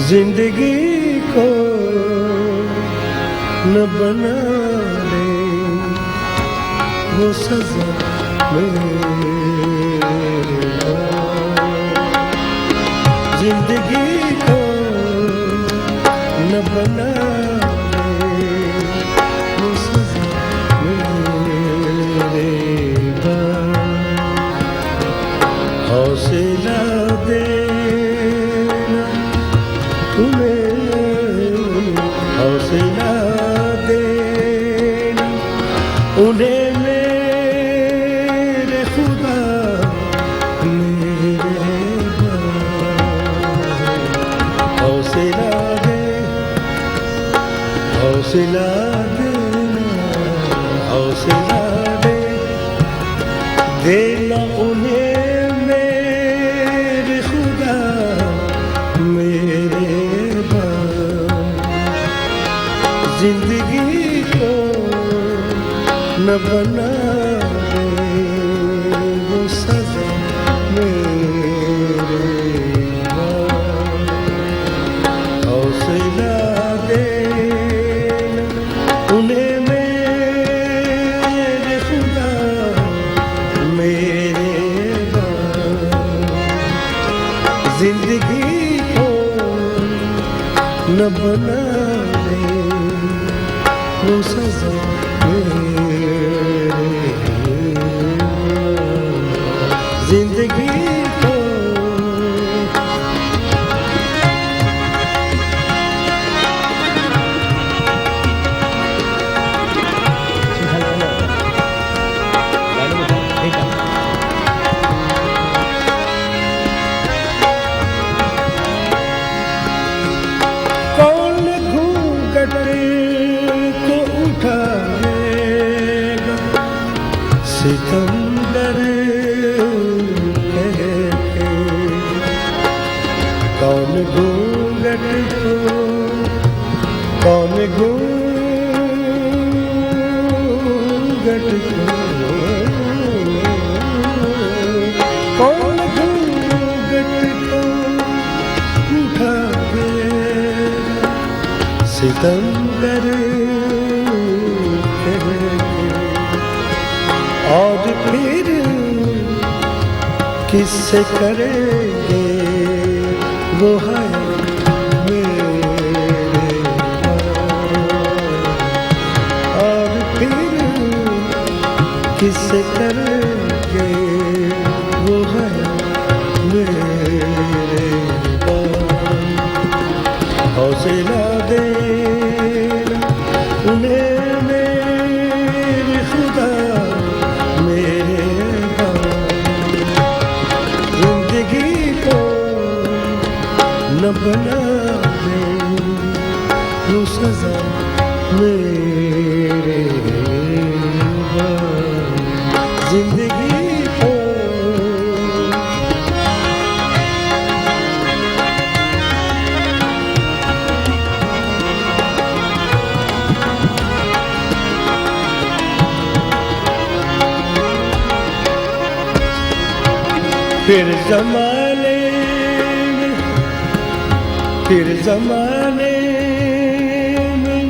जिंदगी को न बना ले वो सजा जिंदगी को न बना ले वो सजा हौसला दे हौसला देना उन्हें मेरे खुदा मेरे हौसला दे हौसला देना हौसला देना उन्हें मेरे खुदा मेरे जिंदगी को न बना दे वो सजा मेरे हौसला देना उन्हें मेरे खुदा मेरे जिंदगी को न बना वो सजा मेरे जिंदगी को कौन घूंघट सितंबर कहते कौन घूंघट को कौन घूंघट को कौन घूंघट को उठावे सितंबर और फिर किससे करेंगे वो है मेरे और फिर किससे करेंगे वो है मेरे हौसला देना उन्हें मेरे खुदा जिंदगी को न बना दे वो सजा मेरे जिंदगी को फिर जमाने में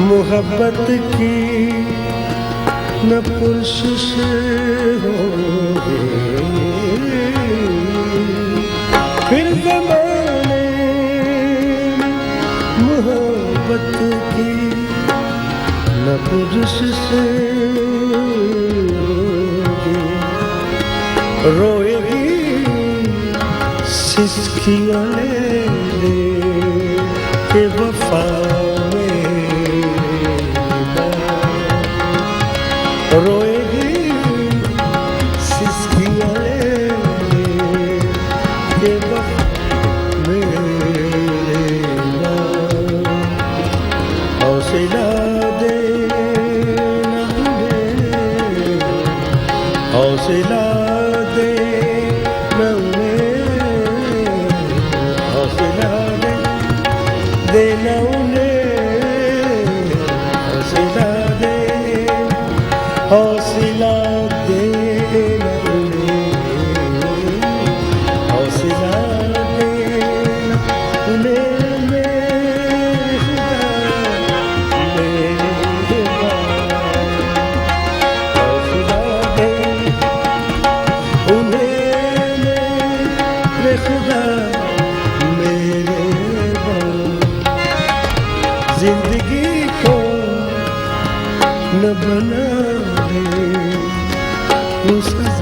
मोहब्बत की न पुरस्श होगी फिर जमाने में मोहब्बत की न पुरस्श रोएगी सिसकियाँ ले के वफा में रोएगी सिसकियाँ ले के वफा में हौसला देना हौसला देना उन्हें न बना दे वो सजा